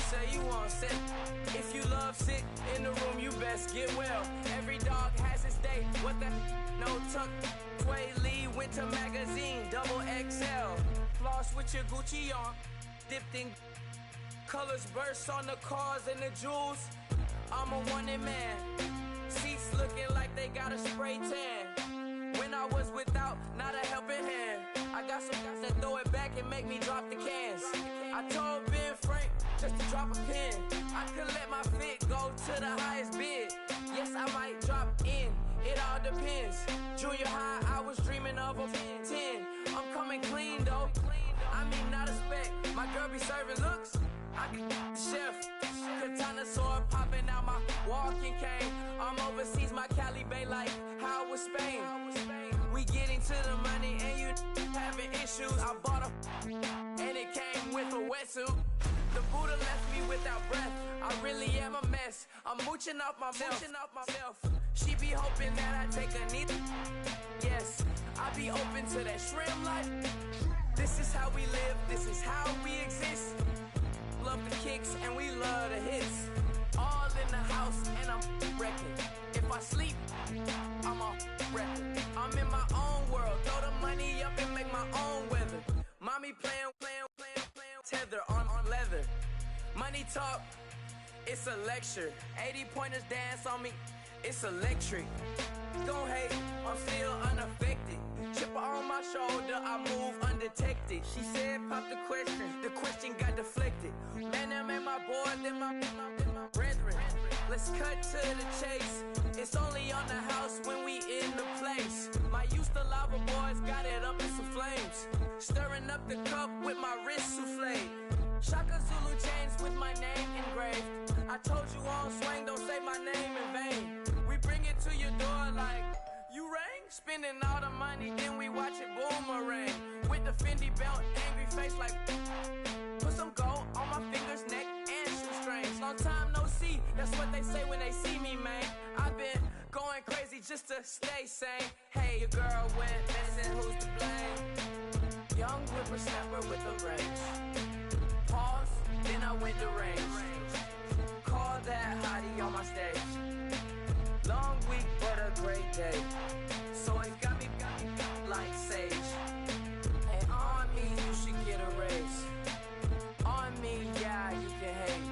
say you won't sit. If you love sick in the room, you best get well. Every dog has its day. What the no tuck? Tway Lee Winter Magazine, double XL. Floss with your Gucci on, dipped in colors burst on the cars and the jewels. I'm a wanted man. Seats looking like they got a spray tan. When I was without, not a helping hand. I got some guys that throw it back and make me drop the cans. I told Ben Frank just to drop a pin. I could let my fit go to the highest bid. Yes, I might drop in, it all depends. Junior high, I was dreaming of a 10. I'm coming clean though, I mean not a spec. My girl be serving looks, I can the chef. Katana sword popping out my walking cane. I'm overseas, my Cali Bay like how was Spain. We getting to the money and you having issues. I bought a and it came with a wetsuit. The Buddha left me without breath. I really am a mess. I'm mooching off myself. She be hoping that I take a knee. Yes, I be open to that shrimp life. This is how we live. This is how we exist. Love the kicks and we love the hits. All in the house and I'm wrecking. If I sleep, I'm a wrecking. I'm in my own world. Throw the money up and make my own weather. Mommy playing tether on leather. Money talk, it's a lecture. 80 pointers dance on me, it's electric. Don't hate, I'm still unaffected. Chipper on my shoulder, I move undetected. She said pop the question got deflected. Man, that made my boy, then my brethren. Let's cut to the chase. It's only on the house when we in the place. My used to lava boys got it up in some flames. Stirring up the cup with my wrist souffle. Shaka Zulu chains with my name engraved. I told you on swing, don't say my name in vain. We bring it to your door like, you rang? Spending all the money, then we watch it boomerang. With the Fendi belt, angry face like, put some gold on my fingers, neck, and shoestrings. Long time no see, that's what they say when they see me, man. I've been going crazy just to stay sane. Hey, your girl went missing, who's to blame? Young whippersnapper with the range. Pause, then I went to range. Call that hottie on my stage. Long week, but a great day. So it got me like sage. And on me, you should get a raise. On me, yeah, you can hate.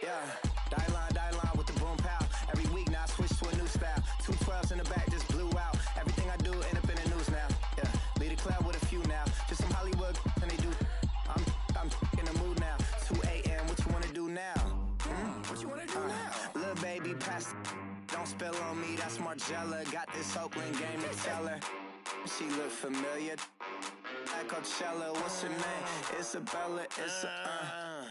Yeah. Die line with the boom pow. Every week now I switch to a new style. 212s in the back just blew out. Everything I do end up in the news now. Yeah, lead a club with a few now. Just some Hollywood and they do. I'm in the mood now. 2 a.m. What you wanna do now? What you wanna do now? Little baby, pass. Don't spill on me. That's Margella. Got this Oakland game to tell her. She look familiar. Like Coachella, what's her name? Isabella,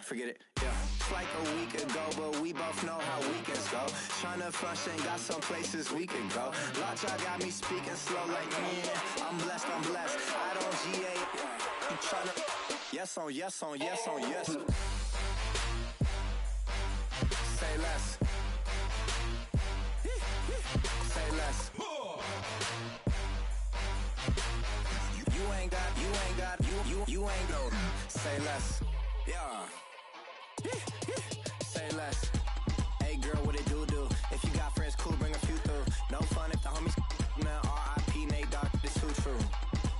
forget it, yeah. It's like a week ago, but we both know how weekends go. Tryna function, got some places we could go. Lockjaw got me speaking slow like, I'm blessed. I don't GA, you tryna, yes on yes. Say less. Say less. You ain't go. Say less. Yeah. Say less. Hey girl, what it do? If you got friends, cool, bring a few through. No fun if the homies man. R.I.P. Nate Dogg, this too true.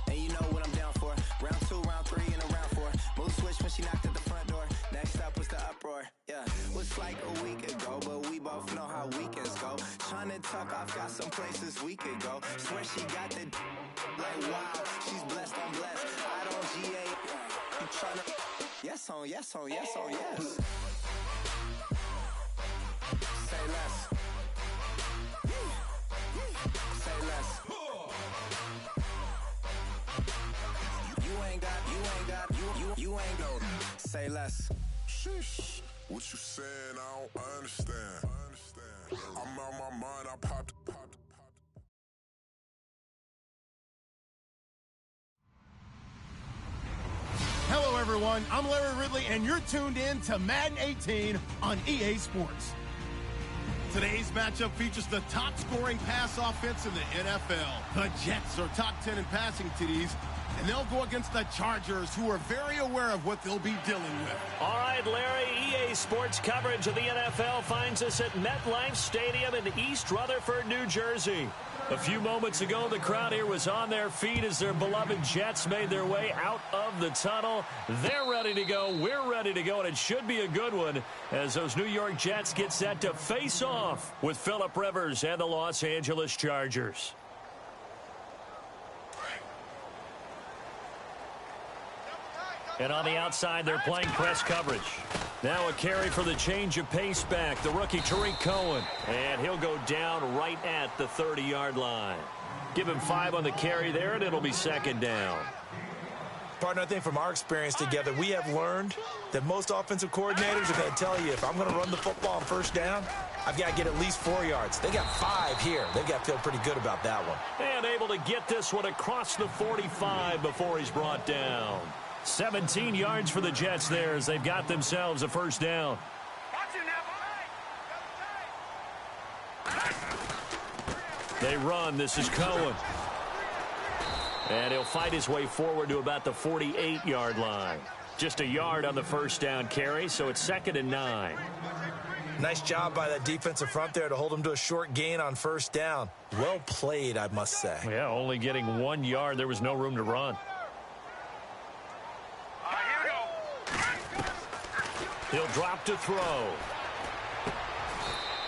And you know what I'm down for. Round 2, round 3, and a round 4. Move switch when she knocked at the front door. Next up was the uproar. Yeah, was like a week ago, but we both know how weekends go. Tryna tuck off, got some places we could go. Swear she got the like wow, she's blessed, I'm blessed. I don't GA. You tryna yes on yes. Say less. Say less. You ain't go. Say less. Sheesh. What you saying? I don't understand. I'm out my mind. I popped. everyone. I'm Larry Ridley, and you're tuned in to Madden 18 on EA Sports. Today's matchup features the top-scoring pass offense in the NFL. The Jets are top 10 in passing TDs, and they'll go against the Chargers, who are very aware of what they'll be dealing with. All right, Larry, EA Sports coverage of the NFL finds us at MetLife Stadium in East Rutherford, New Jersey. A few moments ago, the crowd here was on their feet as their beloved Jets made their way out of the tunnel. They're ready to go. We're ready to go, and it should be a good one as those New York Jets get set to face off with Phillip Rivers and the Los Angeles Chargers. And on the outside, they're playing press coverage. Now a carry for the change of pace back, the rookie Tariq Cohen. And he'll go down right at the 30-yard line. Give him 5 on the carry there, and it'll be second down. Partner, I think from our experience together, we have learned that most offensive coordinators are going to tell you, if I'm going to run the football on first down, I've got to get at least 4 yards. They got 5 here. They've got to feel pretty good about that one. And able to get this one across the 45 before he's brought down. 17 yards for the Jets there as they've got themselves a first down. They run. This is Cohen. And he'll fight his way forward to about the 48-yard line. Just a yard on the first down carry, so it's 2nd and 9. Nice job by that defensive front there to hold him to a short gain on first down. Well played, I must say. Yeah, only getting 1 yard. There was no room to run. He'll drop to throw.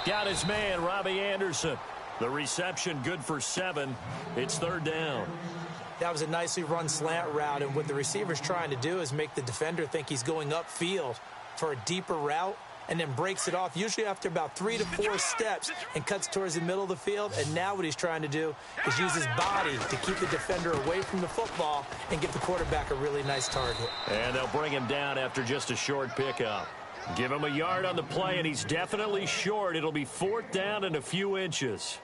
Got his man, Robbie Anderson. The reception good for 7. It's 3rd down. That was a nicely run slant route, and what the receiver's trying to do is make the defender think he's going upfield for a deeper route and then breaks it off, usually after about 3 to 4 steps, and cuts towards the middle of the field. And now what he's trying to do is use his body to keep the defender away from the football and give the quarterback a really nice target. And they'll bring him down after just a short pickup. Give him a yard on the play, and he's definitely short. It'll be 4th down and a few inches.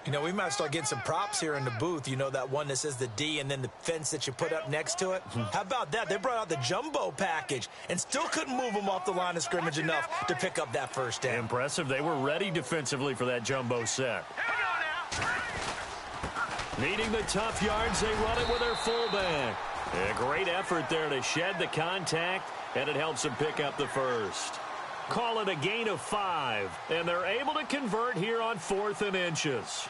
You know, we might start getting some props here in the booth. You know, that one that says the D and then the fence that you put up next to it? How about that? They brought out the jumbo package and still couldn't move them off the line of scrimmage enough to pick up that first down. Impressive. They were ready defensively for that jumbo set. Needing the tough yards, they run it with their fullback. A great effort there to shed the contact, and it helps them pick up the first. Call it a gain of 5, and they're able to convert here on 4th and inches.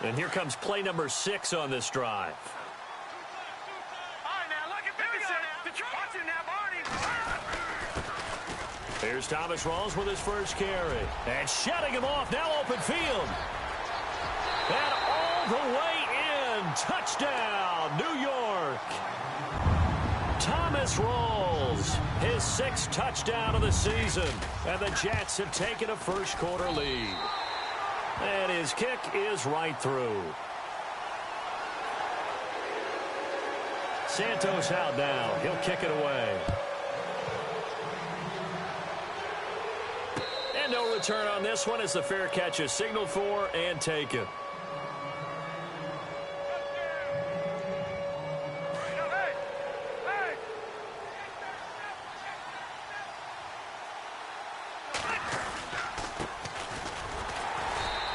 And here comes play number 6 on this drive. Here's Thomas Rawls with his first carry. And shutting him off, now open field. And all the way in. Touchdown, New York. Thomas Rawls, his 6th touchdown of the season. And the Jets have taken a first-quarter lead. And his kick is right through. Santos out now. He'll kick it away. And no return on this one as the fair catch is signaled for and taken.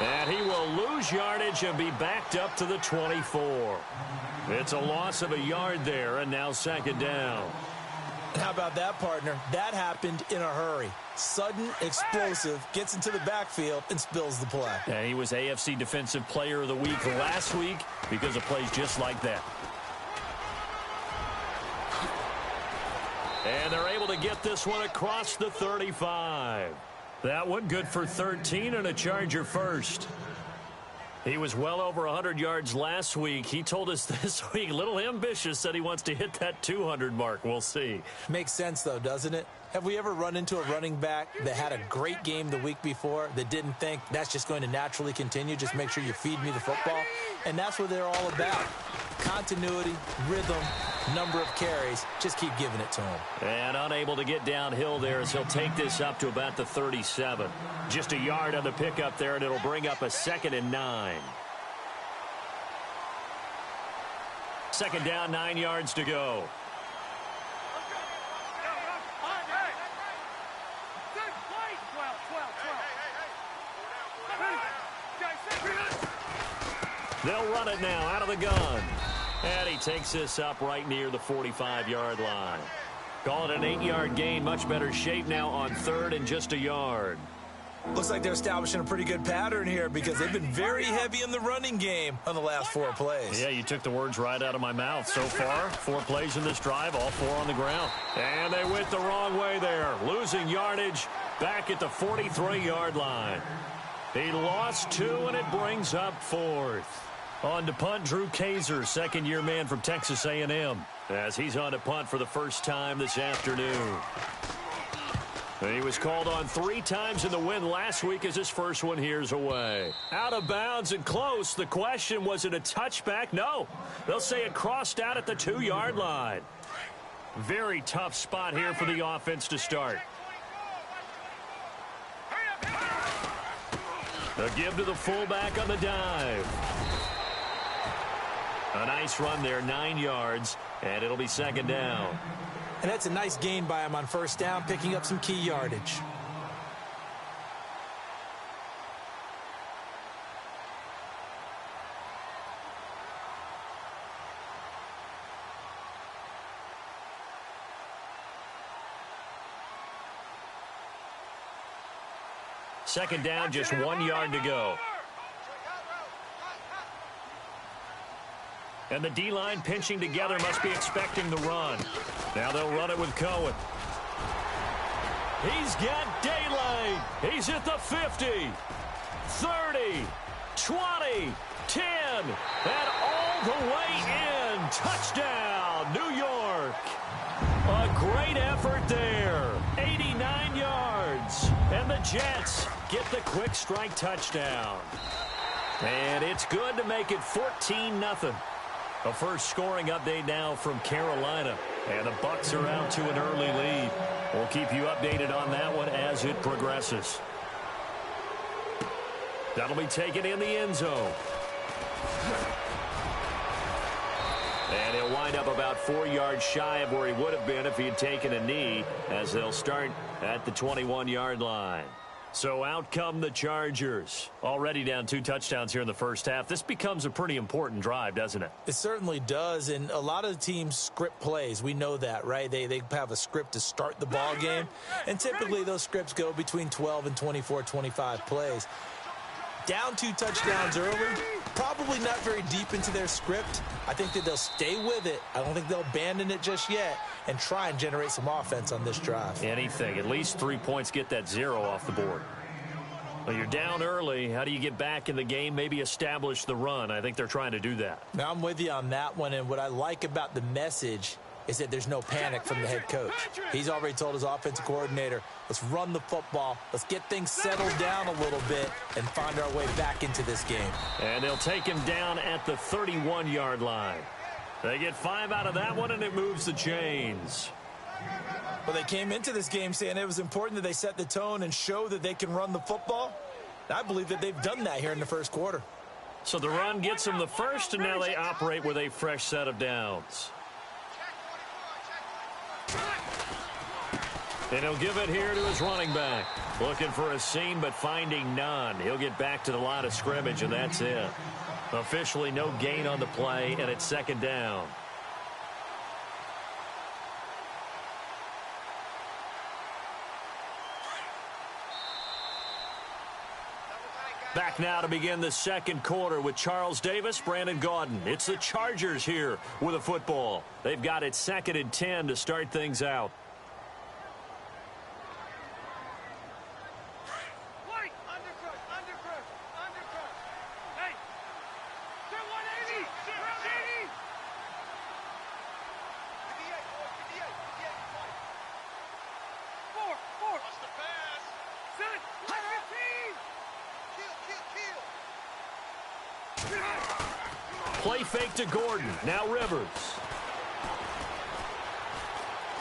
And he will lose yardage and be backed up to the 24. It's a loss of a yard there, and now 2nd down. How about that, partner? That happened in a hurry. Sudden, explosive, gets into the backfield, and spills the play. And he was AFC Defensive Player of the Week last week because of plays just like that. And they're able to get this one across the 35. That one good for 13 and a Charger first. He was well over 100 yards last week. He told us this week, a little ambitious, said he wants to hit that 200 mark. We'll see. Makes sense, though, doesn't it? Have we ever run into a running back that had a great game the week before that didn't think that's just going to naturally continue? Just make sure you feed me the football. And that's what they're all about. Continuity, rhythm, number of carries. Just keep giving it to him. And unable to get downhill there as he'll take this up to about the 37. Just a yard on the pickup there, and it'll bring up a 2nd and 9. 2nd down, 9 yards to go. They'll run it now out of the gun. And he takes this up right near the 45-yard line. Call it an 8-yard gain. Much better shape now on 3rd and just a yard. Looks like they're establishing a pretty good pattern here because they've been very heavy in the running game on the last 4 plays. Yeah, you took the words right out of my mouth. So far, 4 plays in this drive, all 4 on the ground. And they went the wrong way there, losing yardage back at the 43-yard line. He lost 2, and it brings up 4th. On to punt, Drew Kaiser, second-year man from Texas A&M, as he's on to punt for the first time this afternoon. He was called on 3 times in the win last week as his first one here's away. Out of bounds and close. The question, was it a touchback? No. They'll say it crossed out at the 2-yard line. Very tough spot here for the offense to start. A give to the fullback on the dive. A nice run there, 9 yards, and it'll be second down. And that's a nice gain by him on first down, picking up some key yardage. Second down, just 1 yard to go. And the D-line pinching together, must be expecting the run. Now they'll run it with Cohen. He's got daylight. He's at the 50, 30, 20, 10, and all the way in. Touchdown, New York. A great effort there. 89 yards. And the Jets get the quick strike touchdown. And it's good to make it 14-0. A first scoring update now from Carolina. And the Bucs are out to an early lead. We'll keep you updated on that one as it progresses. That'll be taken in the end zone. And he'll wind up about 4 yards shy of where he would have been if he had taken a knee, as they'll start at the 21-yard line. So out come the Chargers. Already down 2 touchdowns here in the first half. This becomes a pretty important drive, doesn't it? It certainly does, and a lot of the teams script plays. We know that, right? They have a script to start the ball game, and typically those scripts go between 12 and 24, 25 plays. Down 2 touchdowns early, probably not very deep into their script. I think that they'll stay with it. I don't think they'll abandon it just yet and try and generate some offense on this drive. Anything. At least 3 points, get that 0 off the board. Well, you're down early. How do you get back in the game? Maybe establish the run. I think they're trying to do that. Now, I'm with you on that one, and what I like about the message is that there's no panic from the head coach. He's already told his offensive coordinator, let's run the football, let's get things settled down a little bit and find our way back into this game. And they'll take him down at the 31-yard line. They get 5 out of that one, and it moves the chains. Well, they came into this game saying it was important that they set the tone and show that they can run the football. I believe that they've done that here in the first quarter. So the run gets them the first, and now they operate with a fresh set of downs. And he'll give it here to his running back. Looking for a seam, but finding none. He'll get back to the line of scrimmage, and that's it. Officially no gain on the play, and it's second down. Back now to begin the second quarter with Charles Davis, Brandon Gaudin. It's the Chargers here with a football. They've got it 2nd and 10 to start things out. Play fake to Gordon. Now Rivers.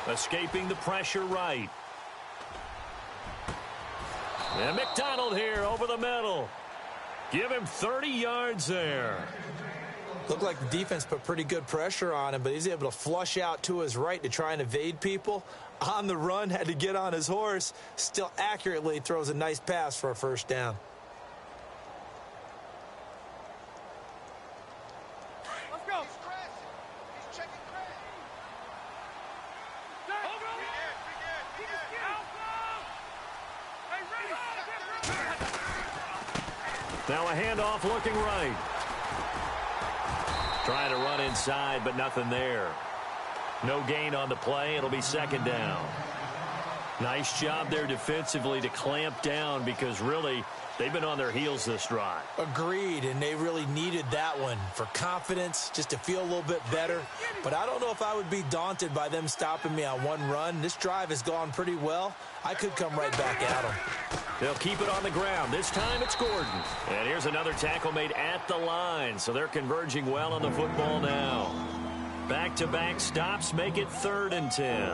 Escaping the pressure right. And McDonald here over the middle. Give him 30 yards there. Looked like the defense put pretty good pressure on him, but he's able to flush out to his right to try and evade people. On the run, had to get on his horse. Still accurately throws a nice pass for a first down. Now a handoff looking right. Trying to run inside, but nothing there. No gain on the play. It'll be second down. Nice job there defensively to clamp down because really they've been on their heels this drive. Agreed, and they really needed that one for confidence, just to feel a little bit better. But I don't know if I would be daunted by them stopping me on one run. This drive has gone pretty well. I could come right back at them. They'll keep it on the ground. This time it's Gordon. And here's another tackle made at the line, so they're converging well on the football now. Back-to-back stops make it 3rd and 10.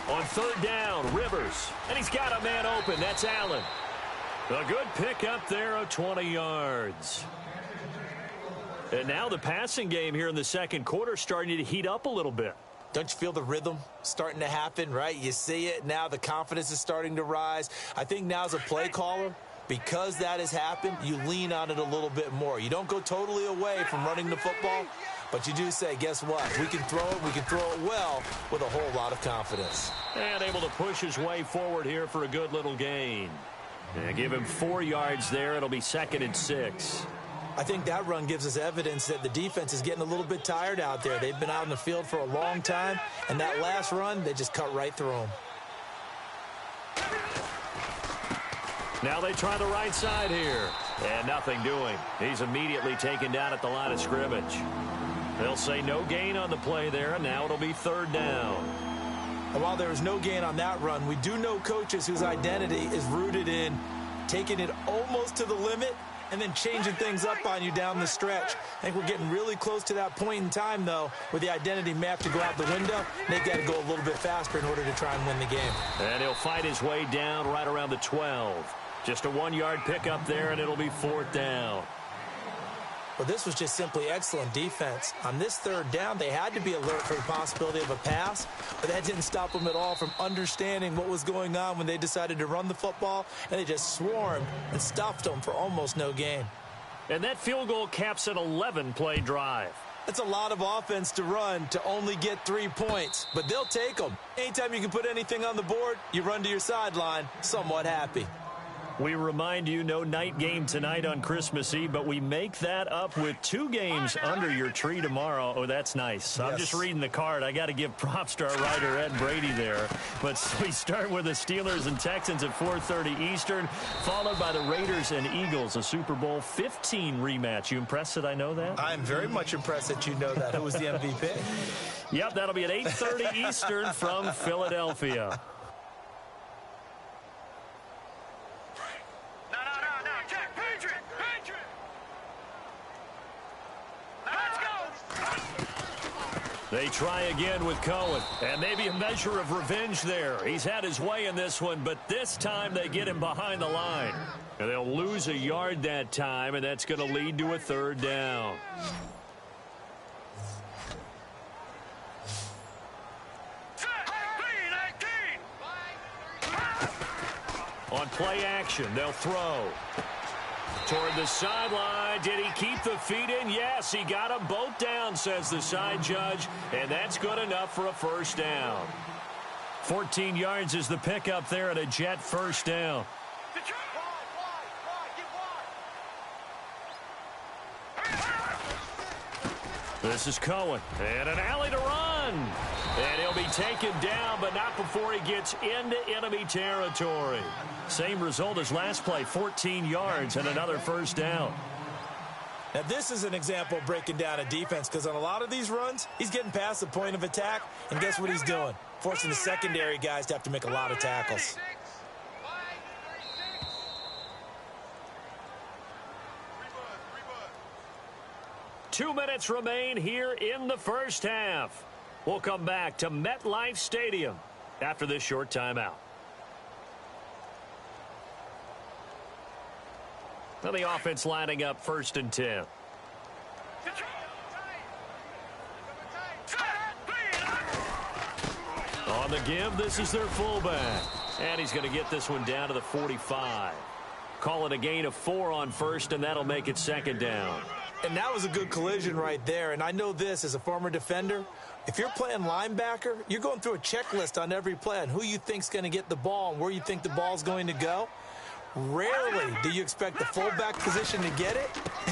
On 3rd down, Rivers. And he's got a man open. That's Allen. A good pickup there of 20 yards. And now the passing game here in the second quarter starting to heat up a little bit. Don't you feel the rhythm starting to happen, right? You see it now. The confidence is starting to rise. I think now as a play caller, because that has happened, you lean on it a little bit more. You don't go totally away from running the football, but you do say, guess what? We can throw it. We can throw it well with a whole lot of confidence. And able to push his way forward here for a good little gain. And give him 4 yards there. It'll be 2nd and 6. I think that run gives us evidence that the defense is getting a little bit tired out there. They've been out in the field for a long time, and that last run, they just cut right through them. Now they try the right side here. And nothing doing. He's immediately taken down at the line of scrimmage. They'll say no gain on the play there, and now it'll be 3rd down. And while there was no gain on that run, we do know coaches whose identity is rooted in taking it almost to the limit and then changing things up on you down the stretch. I think we're getting really close to that point in time, though, where the identity may have to go out the window. They've got to go a little bit faster in order to try and win the game. And he'll fight his way down right around the 12. Just a 1-yard pickup there, and it'll be 4th down. Well, this was just simply excellent defense. On this 3rd down, they had to be alert for the possibility of a pass, but that didn't stop them at all from understanding what was going on when they decided to run the football, and they just swarmed and stuffed them for almost no gain. And that field goal caps an 11-play drive. That's a lot of offense to run to only get 3 points, but they'll take them. Anytime you can put anything on the board, you run to your sideline somewhat happy. We remind you, no night game tonight on Christmas Eve, but we make that up with 2 games under your tree tomorrow. Oh, that's nice. Yes. I'm just reading the card. I got to give props to our writer, Ed Brady, there. But we start with the Steelers and Texans at 4:30 Eastern, followed by the Raiders and Eagles, a Super Bowl 15 rematch. You impressed that I know that? I'm very much impressed that you know that. Who was the MVP? Yep, that'll be at 8:30 Eastern from Philadelphia. They try again with Cohen, and maybe a measure of revenge there. He's had his way in this one, but this time they get him behind the line. And they'll lose a yard that time, and that's going to lead to a 3rd down. On play action, they'll throw. Toward the sideline. Did he keep the feet in? Yes, he got them both down, says the side judge, and that's good enough for a 1st down. 14 yards is the pickup there at a Jet 1st down. This is Cohen, and an alley to run. And he'll be taken down, but not before he gets into enemy territory. Same result as last play, 14 yards and another 1st down. Now, this is an example of breaking down a defense, because on a lot of these runs, he's getting past the point of attack, and guess what he's doing? Forcing the secondary guys to have to make a lot of tackles. Two minutes remain here in the first half. We'll come back to MetLife Stadium after this short timeout. Now the offense lining up 1st and 10. On the give, this is their fullback. And he's going to get this one down to the 45. Call it a gain of 4 on first, and that'll make it second down. And that was a good collision right there. And I know this as a former defender. If you're playing linebacker, you're going through a checklist on every play on who you think's going to get the ball and where you think the ball's going to go. Rarely do you expect the fullback position to get it.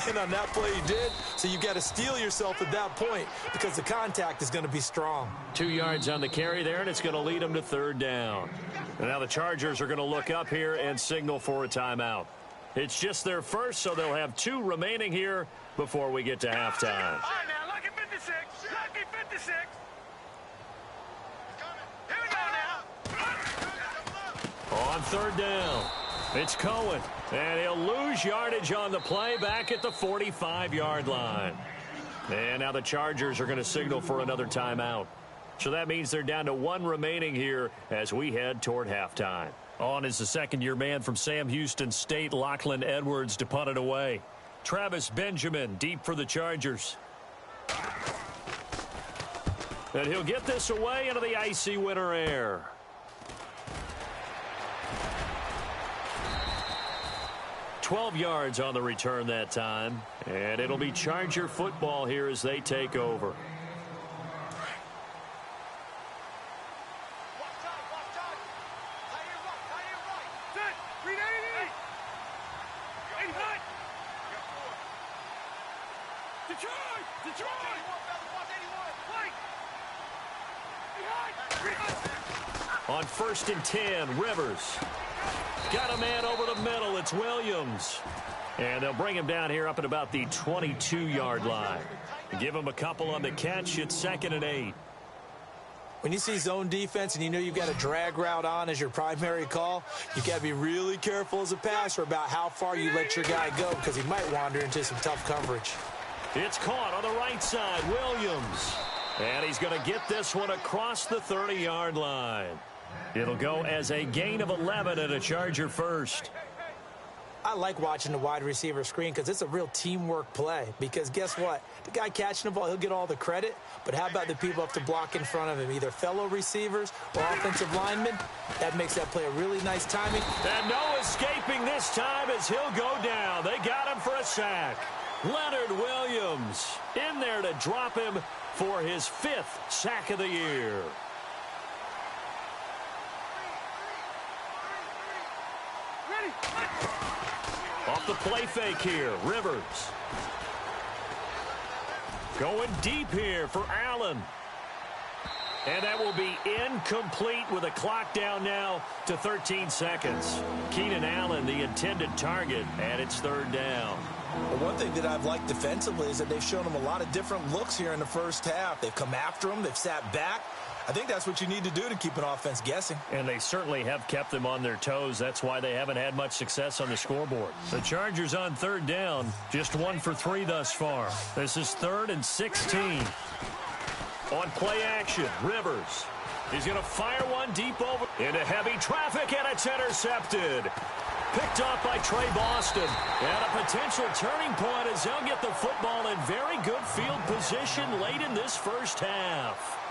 And on that play, you did. So you got to steel yourself at that point because the contact is going to be strong. 2 yards on the carry there, and it's going to lead them to third down. And now the Chargers are going to look up here and signal for a timeout. It's just their first, so they'll have 2 remaining here before we get to halftime. All right, now, lucky 56. Lucky 56. Here we go now. On third down, it's Cohen. And he'll lose yardage on the play back at the 45-yard line. And now the Chargers are going to signal for another timeout. So that means they're down to 1 remaining here as we head toward halftime. On is the second-year man from Sam Houston State, Lachlan Edwards, to punt it away. Travis Benjamin deep for the Chargers. And he'll get this away into the icy winter air. "12 yards on the return that time. And it'll be Charger football here as they take over. On 1st and 10, Rivers. Got a man over the middle. It's Williams. And they'll bring him down here up at about the 22-yard line. Give him a couple on the catch. It's 2nd and 8. When you see zone defense and you know you've got a drag route on as your primary call, you got to be really careful as a passer about how far you let your guy go because he might wander into some tough coverage. It's caught on the right side, Williams. And he's going to get this one across the 30-yard line. It'll go as a gain of 11 and a Charger first. I like watching the wide receiver screen because it's a real teamwork play. Because guess what? The guy catching the ball, he'll get all the credit. But how about the people up to block in front of him, either fellow receivers or offensive linemen? That makes that play a really nice timing. And no escaping this time as he'll go down. They got him for a sack. Leonard Williams in there to drop him for his 5th sack of the year. Off the play fake here, Rivers. Going deep here for Allen. And that will be incomplete with a clock down now to 13 seconds. Keenan Allen, the intended target, and it's 3rd down. Well, one thing that I've liked defensively is that they've shown him a lot of different looks here in the first half. They've come after him. They've sat back. I think that's what you need to do to keep an offense guessing. And they certainly have kept them on their toes. That's why they haven't had much success on the scoreboard. The Chargers on 3rd down, just 1 for 3 thus far. This is 3rd and 16. On play action, Rivers. He's going to fire one deep over into heavy traffic, and it's intercepted. Picked off by Trey Boston. And a potential turning point as they'll get the football in very good field position late in this first half.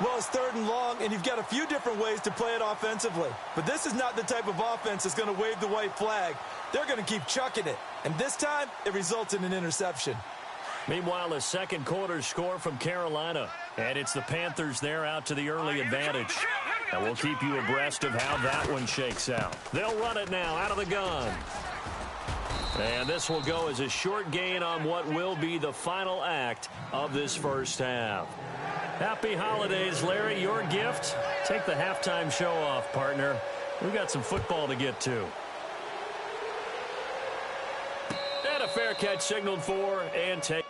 Well, it's 3rd and long, and you've got a few different ways to play it offensively. But this is not the type of offense that's going to wave the white flag. They're going to keep chucking it. And this time, it results in an interception. Meanwhile, a second quarter score from Carolina. And it's the Panthers there out to the early advantage. And we'll keep you abreast of how that one shakes out. They'll run it now out of the gun. And this will go as a short gain on what will be the final act of this first half. Happy holidays, Larry. Your gift? Take the halftime show off, partner. We've got some football to get to. And a fair catch signaled for and take.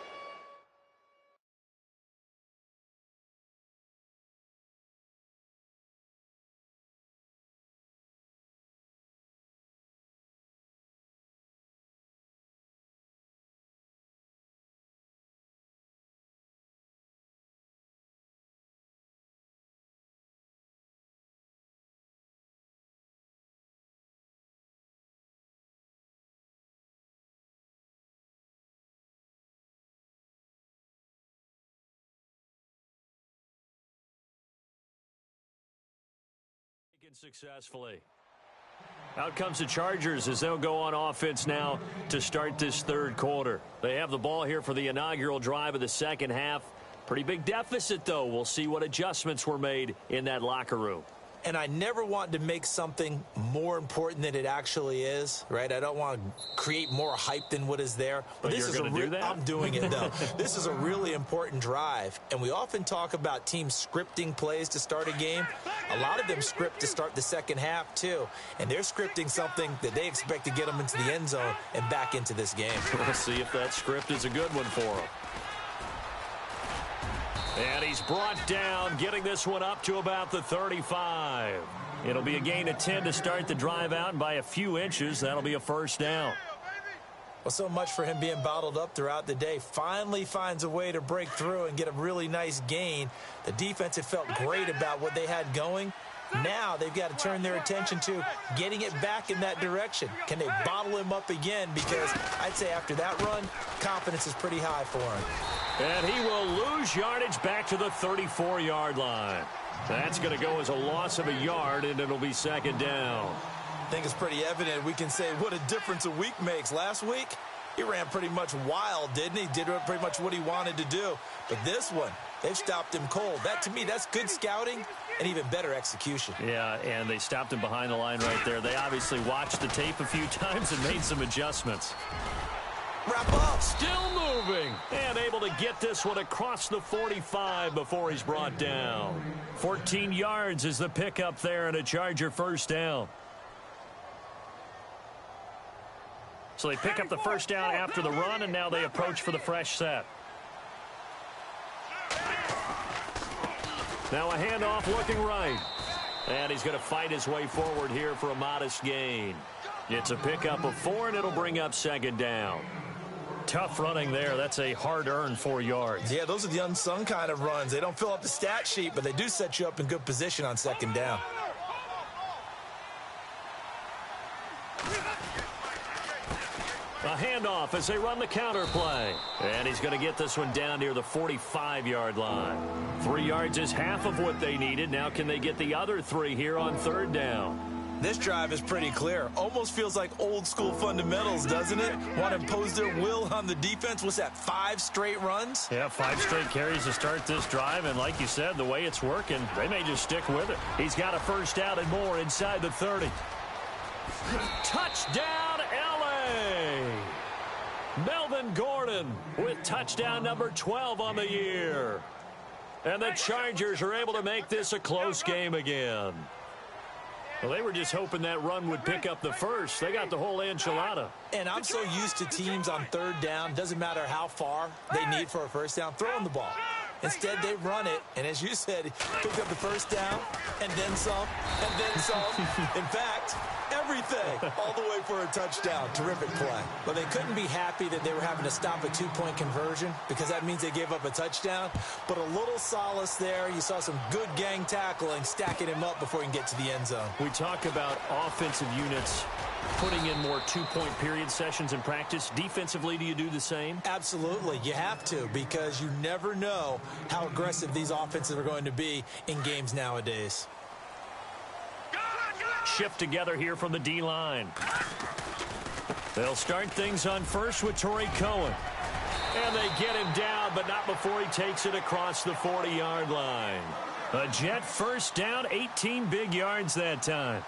Successfully. Out comes the Chargers as they'll go on offense now to start this third quarter. They have the ball here for the inaugural drive of the second half. Pretty big deficit, though. We'll see what adjustments were made in that locker room. And I never want to make something more important than it actually is, right? I don't want to create more hype than what is there. But this you're is going to do that? I'm doing it, though. This is a really important drive. And we often talk about teams scripting plays to start a game. A lot of them script to start the second half, too. And they're scripting something that they expect to get them into the end zone and back into this game. We'll see if that script is a good one for them. And he's brought down, getting this one up to about the 35. It'll be a gain of 10 to start the drive out, and by a few inches, that'll be a first down. Well, so much for him being bottled up throughout the day. Finally finds a way to break through and get a really nice gain. The defense had felt great about what they had going. Now they've got to turn their attention to getting it back in that direction. Can they bottle him up again? Because I'd say after that run, confidence is pretty high for him. And he will lose yardage back to the 34-yard line. That's going to go as a loss of a yard, and it'll be second down. I think it's pretty evident. We can say what a difference a week makes. Last week, he ran pretty much wild, didn't he? Did pretty much what he wanted to do. But this one, they've stopped him cold. That, to me, that's good scouting and even better execution. Yeah, and they stopped him behind the line right there. They obviously watched the tape a few times and made some adjustments. Wrap up. Still moving and able to get this one across the 45 before he's brought down. 14 yards is the pickup there and a Charger first down. So they pick up the first down after the run, and now they approach for the fresh set. Now a handoff looking right. And he's going to fight his way forward here for a modest gain. It's a pickup of 4, and it'll bring up second down. Tough running there. That's a hard-earned 4 yards. Yeah, those are the unsung kind of runs. They don't fill up the stat sheet, but they do set you up in good position on second down. A handoff as they run the counter play. And he's going to get this one down near the 45-yard line. 3 yards is half of what they needed. Now can they get the other 3 here on third down? This drive is pretty clear. Almost feels like old school fundamentals, doesn't it? Want to impose their will on the defense. What's that, 5 straight runs? Yeah, 5 straight carries to start this drive. And like you said, the way it's working, they may just stick with it. He's got a first down and more inside the 30. Touchdown, L.A. Melvin Gordon with touchdown number 12 on the year. And the Chargers are able to make this a close game again. Well, they were just hoping that run would pick up the first. They got the whole enchilada. And I'm so used to teams on third down, doesn't matter how far they need for a first down, throwing the ball. Instead, they run it, and as you said, picked up the first down, and then some, and then some. In fact, everything, all the way for a touchdown. Terrific play. But they couldn't be happy that they were having to stop a 2-point conversion because that means they gave up a touchdown. But a little solace there. You saw some good gang tackling, stacking him up before he can get to the end zone. We talk about offensive units putting in more 2-point period sessions in practice. Defensively, do you do the same? Absolutely. You have to, because you never know how aggressive these offenses are going to be in games nowadays. Shift together here from the D-line. They'll start things on first with Torrey Cohen. And they get him down, but not before he takes it across the 40-yard line. A Jet first down, 18 big yards that time.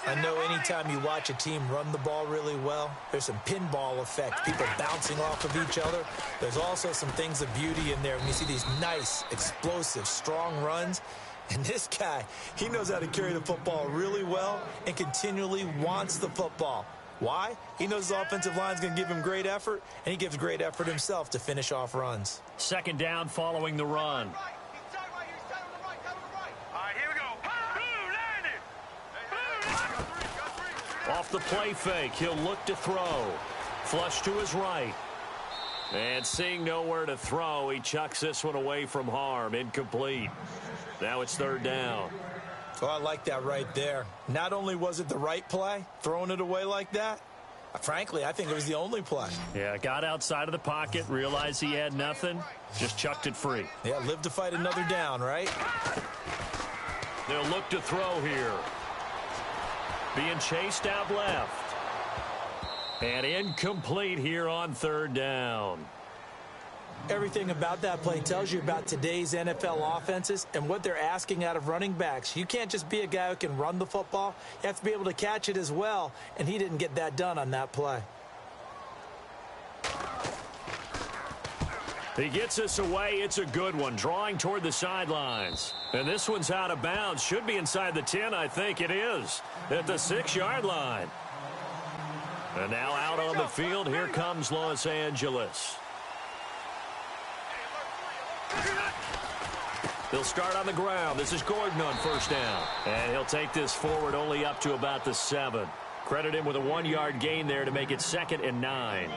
I know anytime you watch a team run the ball really well, there's some pinball effect, people bouncing off of each other. There's also some things of beauty in there when you see these nice, explosive, strong runs. And this guy, he knows how to carry the football really well and continually wants the football. Why? He knows his offensive line's going to give him great effort, and he gives great effort himself to finish off runs. Second down following the run. Off the play fake, he'll look to throw. Flush to his right. And seeing nowhere to throw, he chucks this one away from harm. Incomplete. Now it's third down. Oh, I like that right there. Not only was it the right play, throwing it away like that, frankly, I think it was the only play. Yeah, got outside of the pocket, realized he had nothing, just chucked it free. Yeah, live to fight another down, right? They'll look to throw here. Being chased out left. And incomplete here on third down. Everything about that play tells you about today's NFL offenses and what they're asking out of running backs. You can't just be a guy who can run the football. You have to be able to catch it as well, and he didn't get that done on that play. He gets us away. It's a good one, drawing toward the sidelines. And this one's out of bounds. Should be inside the 10, I think it is, at the 6-yard line. And now out on the field, here comes Los Angeles. He'll start on the ground. This is Gordon on first down. And he'll take this forward only up to about the 7. Credit him with a 1-yard gain there to make it 2nd and 9.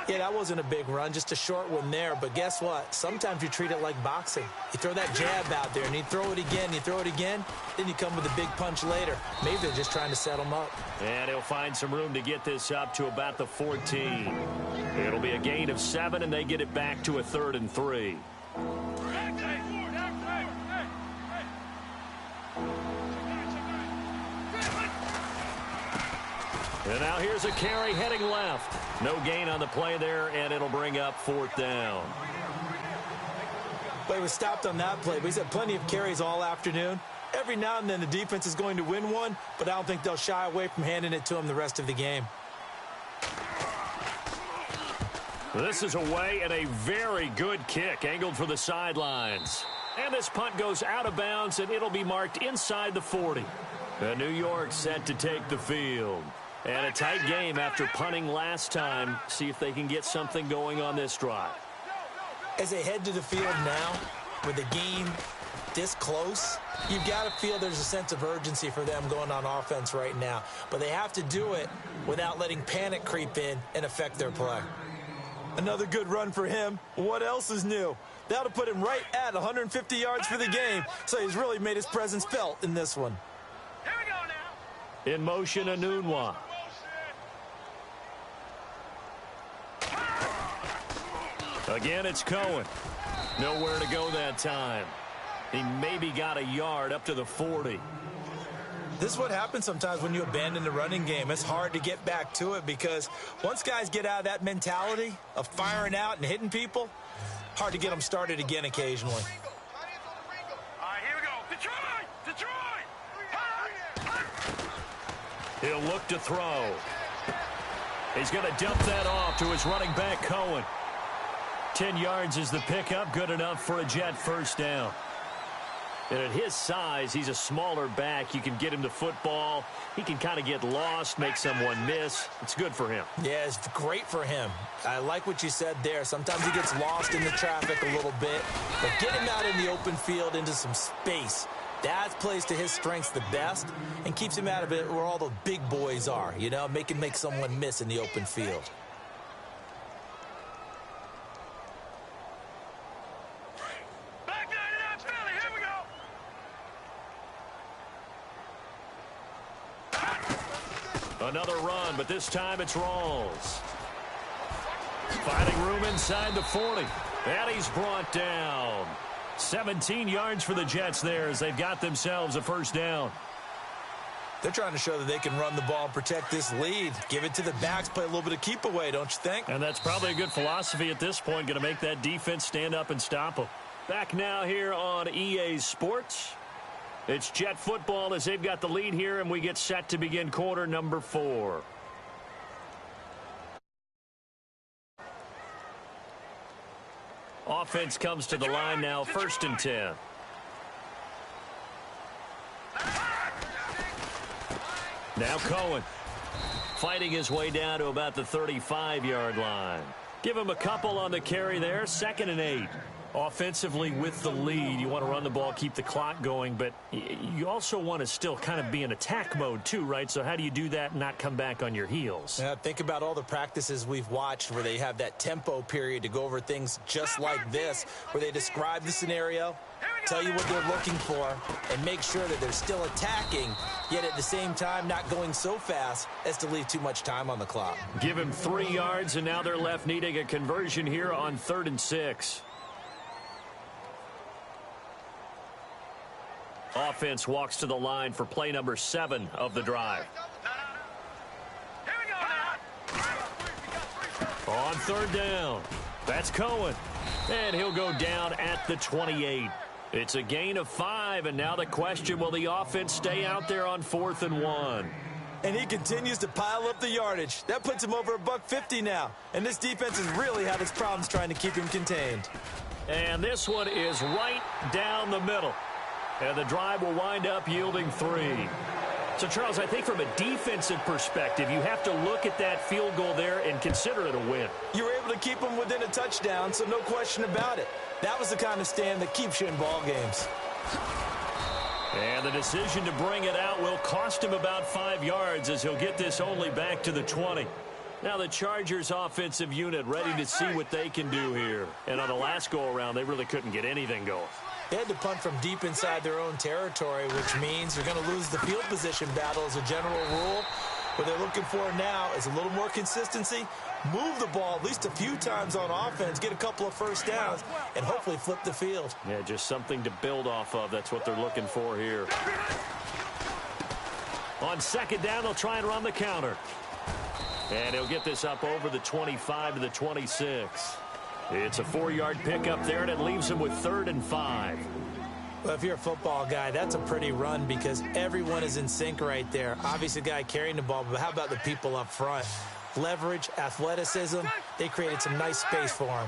Yeah, that wasn't a big run, just a short one there. But guess what? Sometimes you treat it like boxing. You throw that jab out there, and you throw it again, then you come with a big punch later. Maybe they're just trying to set him up. And he'll find some room to get this up to about the 14. It'll be a gain of 7, and they get it back to a 3rd and 3. And now here's a carry heading left. No gain on the play there, and it'll bring up 4th down. But he was stopped on that play. But he's had plenty of carries all afternoon. Every now and then the defense is going to win one, but I don't think they'll shy away from handing it to him the rest of the game. This is away and a very good kick, angled for the sidelines. And this punt goes out of bounds, and it'll be marked inside the 40. And New York set to take the field. And a tight game after punting last time. See if they can get something going on this drive. As they head to the field now, with the game this close, you've got to feel there's a sense of urgency for them going on offense right now. But they have to do it without letting panic creep in and affect their play. Another good run for him. What else is new? That'll put him right at 150 yards for the game, so he's really made his presence felt in this one. Here we go now. In motion, Anunwa. Again, it's Cohen. Nowhere to go that time. He maybe got a yard up to the 40. This is what happens sometimes when you abandon the running game. It's hard to get back to it because once guys get out of that mentality of firing out and hitting people, hard to get them started again occasionally. All right, here we go. Detroit! He'll look to throw. He's going to dump that off to his running back, Cohen. 10 yards is the pickup, good enough for a Jet first down. And at his size, he's a smaller back. You can get him to football. He can kind of get lost, make someone miss. It's good for him. Yeah, it's great for him. I like what you said there. Sometimes he gets lost in the traffic a little bit. But get him out in the open field into some space. That plays to his strengths the best and keeps him out of it where all the big boys are, you know, make someone miss in the open field. Another run, but this time it's Rawls. Finding room inside the 40. And he's brought down. 17 yards for the Jets there as they've got themselves a first down. They're trying to show that they can run the ball and protect this lead. Give it to the backs, play a little bit of keep away, don't you think? And that's probably a good philosophy at this point, going to make that defense stand up and stop them. Back now here on EA Sports. It's Jet football as they've got the lead here, and we get set to begin quarter number 4. Offense comes to the line now, 1st and 10. Now Cohen fighting his way down to about the 35-yard line. Give him a couple on the carry there, 2nd and 8. Offensively with the lead, you want to run the ball, keep the clock going, but you also want to still kind of be in attack mode too, right? So how do you do that and not come back on your heels? Yeah, think about all the practices we've watched where they have that tempo period to go over things just like this, where they describe the scenario, tell you what they're looking for, and make sure that they're still attacking, yet at the same time not going so fast as to leave too much time on the clock. Give him 3 yards, and now they're left needing a conversion here on 3rd and 6. Offense walks to the line for play number 7 of the drive. Here we go now. On third down, that's Cohen. And he'll go down at the 28. It's a gain of 5, and now the question, will the offense stay out there on 4th and 1? And he continues to pile up the yardage. That puts him over $150 now. And this defense has really had its problems trying to keep him contained. And this one is right down the middle. And the drive will wind up yielding 3. So, Charles, I think from a defensive perspective, you have to look at that field goal there and consider it a win. You were able to keep them within a touchdown, so no question about it. That was the kind of stand that keeps you in ball games. And the decision to bring it out will cost him about 5 yards as he'll get this only back to the 20. Now the Chargers offensive unit ready to see what they can do here. And on the last go-around, they really couldn't get anything going. They had to punt from deep inside their own territory, which means you're going to lose the field position battle as a general rule. What they're looking for now is a little more consistency, move the ball at least a few times on offense, get a couple of first downs, and hopefully flip the field. Yeah, just something to build off of. That's what they're looking for here. On second down, they'll try and run the counter. And he'll get this up over the 25 to the 26. It's a 4-yard pickup there, and it leaves him with 3rd and 5. Well, if you're a football guy, that's a pretty run because everyone is in sync right there. Obviously, the guy carrying the ball, but how about the people up front? Leverage, athleticism, they created some nice space for him.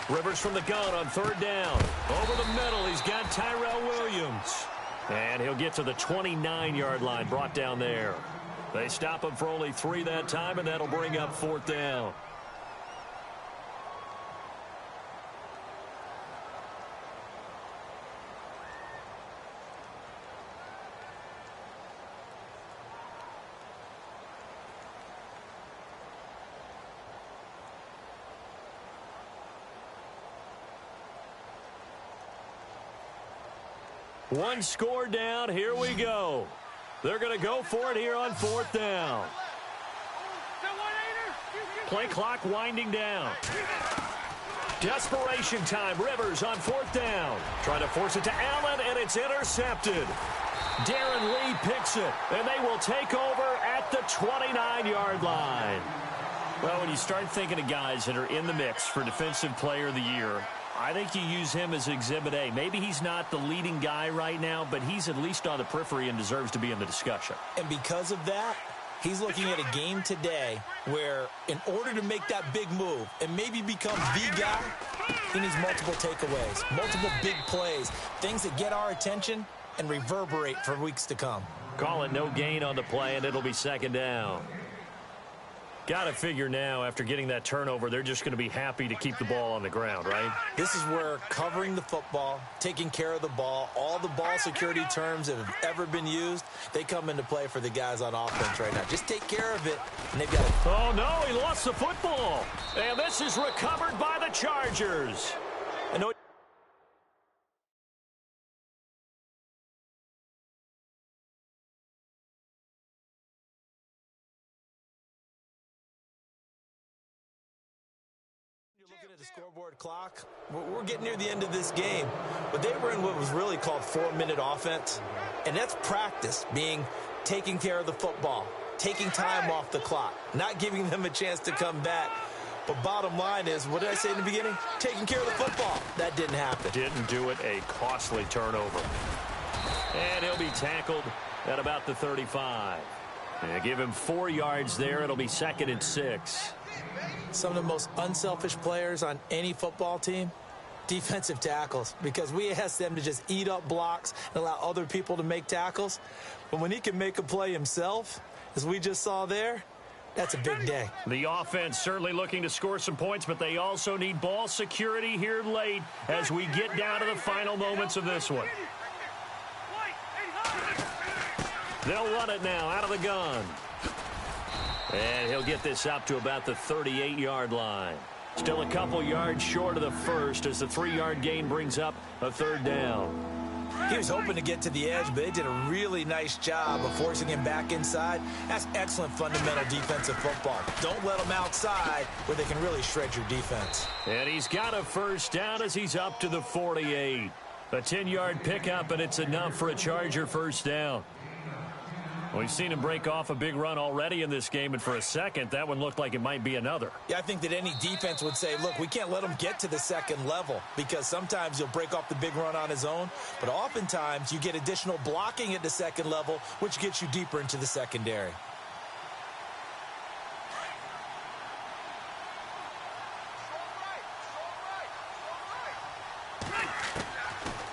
Rivers from the gun on 3rd down. Over the middle, he's got Tyrell Williams. And he'll get to the 29-yard line, brought down there. They stop him for only 3 that time, and that'll bring up 4th down. One score down. Here we go. They're going to go for it here on 4th down. Play clock winding down. Desperation time. Rivers on 4th down. Trying to force it to Allen, and it's intercepted. Darren Lee picks it, and they will take over at the 29-yard line. Well, when you start thinking of guys that are in the mix for Defensive Player of the Year, I think you use him as Exhibit A. Maybe he's not the leading guy right now, but he's at least on the periphery and deserves to be in the discussion. And because of that, he's looking at a game today where in order to make that big move and maybe become the guy, he needs multiple takeaways, multiple big plays, things that get our attention and reverberate for weeks to come. Call it no gain on the play, and it'll be 2nd down. Got to figure now, after getting that turnover, they're just going to be happy to keep the ball on the ground, right? This is where covering the football, taking care of the ball, all the ball security terms that have ever been used, they come into play for the guys on offense right now. Just take care of it, and they've got to... Oh, no, he lost the football. And this is recovered by the Chargers. I know. Looking at the scoreboard clock, we're getting near the end of this game, but they were in what was really called 4-minute offense, and that's practice, being taking care of the football, taking time off the clock, not giving them a chance to come back. But bottom line is, what did I say in the beginning? Taking care of the football. That didn't happen. Didn't do it, a costly turnover. And he'll be tackled at about the 35. And give him 4 yards there. It'll be 2nd and 6. Some of the most unselfish players on any football team, defensive tackles, because we ask them to just eat up blocks and allow other people to make tackles. But when he can make a play himself, as we just saw there, that's a big day. The offense certainly looking to score some points, but they also need ball security here late as we get down to the final moments of this one. They'll run it now out of the gun. And he'll get this up to about the 38-yard line. Still a couple yards short of the first as the 3-yard gain brings up a 3rd down. He was hoping to get to the edge, but they did a really nice job of forcing him back inside. That's excellent fundamental defensive football. Don't let him outside where they can really shred your defense. And he's got a first down as he's up to the 48. A 10-yard pickup, and it's enough for a Charger first down. We've seen him break off a big run already in this game, and for a second, that one looked like it might be another. Yeah, I think that any defense would say, look, we can't let him get to the second level because sometimes he'll break off the big run on his own, but oftentimes you get additional blocking at the second level, which gets you deeper into the secondary.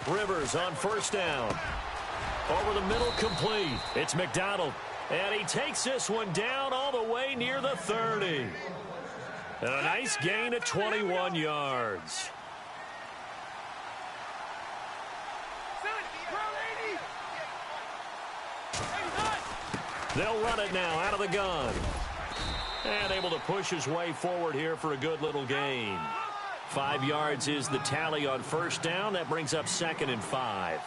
Rivers on first down. Over the middle, complete. It's McDonald. And he takes this one down all the way near the 30. And a nice gain of 21 yards. They'll run it now out of the gun. And able to push his way forward here for a good little gain. 5 yards is the tally on first down. That brings up 2nd and 5.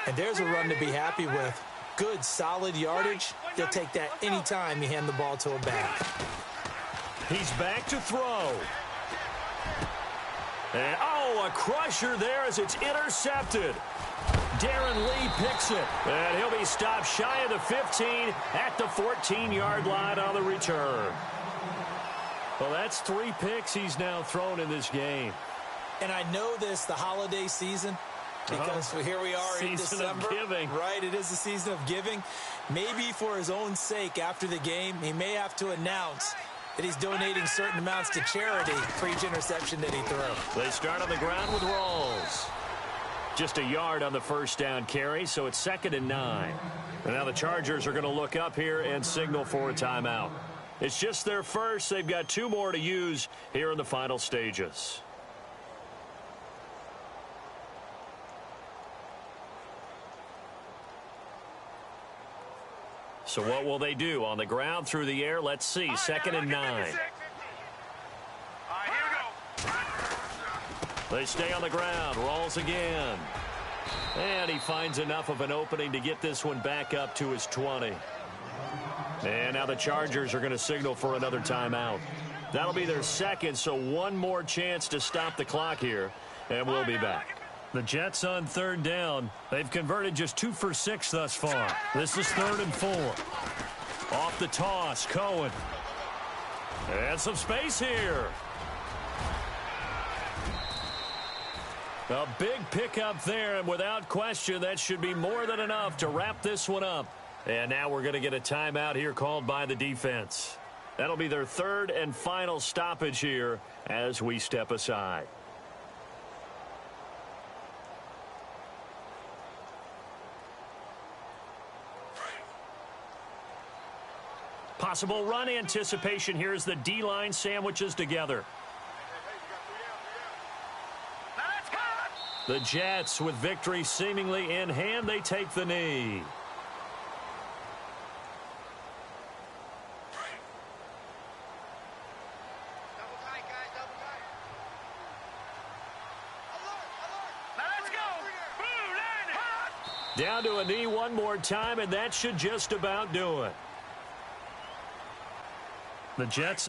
And there's a run to be happy with. Good, solid yardage. They'll take that anytime you hand the ball to a back. He's back to throw. And, a crusher there as it's intercepted. Darren Lee picks it. And he'll be stopped shy of the 15 at the 14-yard line on the return. Well, that's 3 picks he's now thrown in this game. And I know this, the holiday season, because here we are in December. Season of giving. Right, it is the season of giving. Maybe for his own sake after the game, he may have to announce that he's donating certain amounts to charity for each interception that he throws. They start on the ground with Rawls. Just a yard on the first down carry, so it's 2nd and 9. And now the Chargers are going to look up here and signal for a timeout. It's just their first. They've got 2 more to use here in the final stages. So what will they do? On the ground, through the air? Let's see. 2nd and 9. All right, here we go. They stay on the ground. Rolls again. And he finds enough of an opening to get this one back up to his 20. And now the Chargers are going to signal for another timeout. That'll be their second, so one more chance to stop the clock here, and we'll be back. The Jets on 3rd down. They've converted just 2 for 6 thus far. This is 3rd and 4. Off the toss, Cohen. And some space here. A big pickup there, and without question, that should be more than enough to wrap this one up. And now we're going to get a timeout here called by the defense. That'll be their 3rd and final stoppage here as we step aside. Possible run anticipation here as the D-line sandwiches together. The Jets, with victory seemingly in hand, they take the knee. Down to a knee one more time, and that should just about do it. The Jets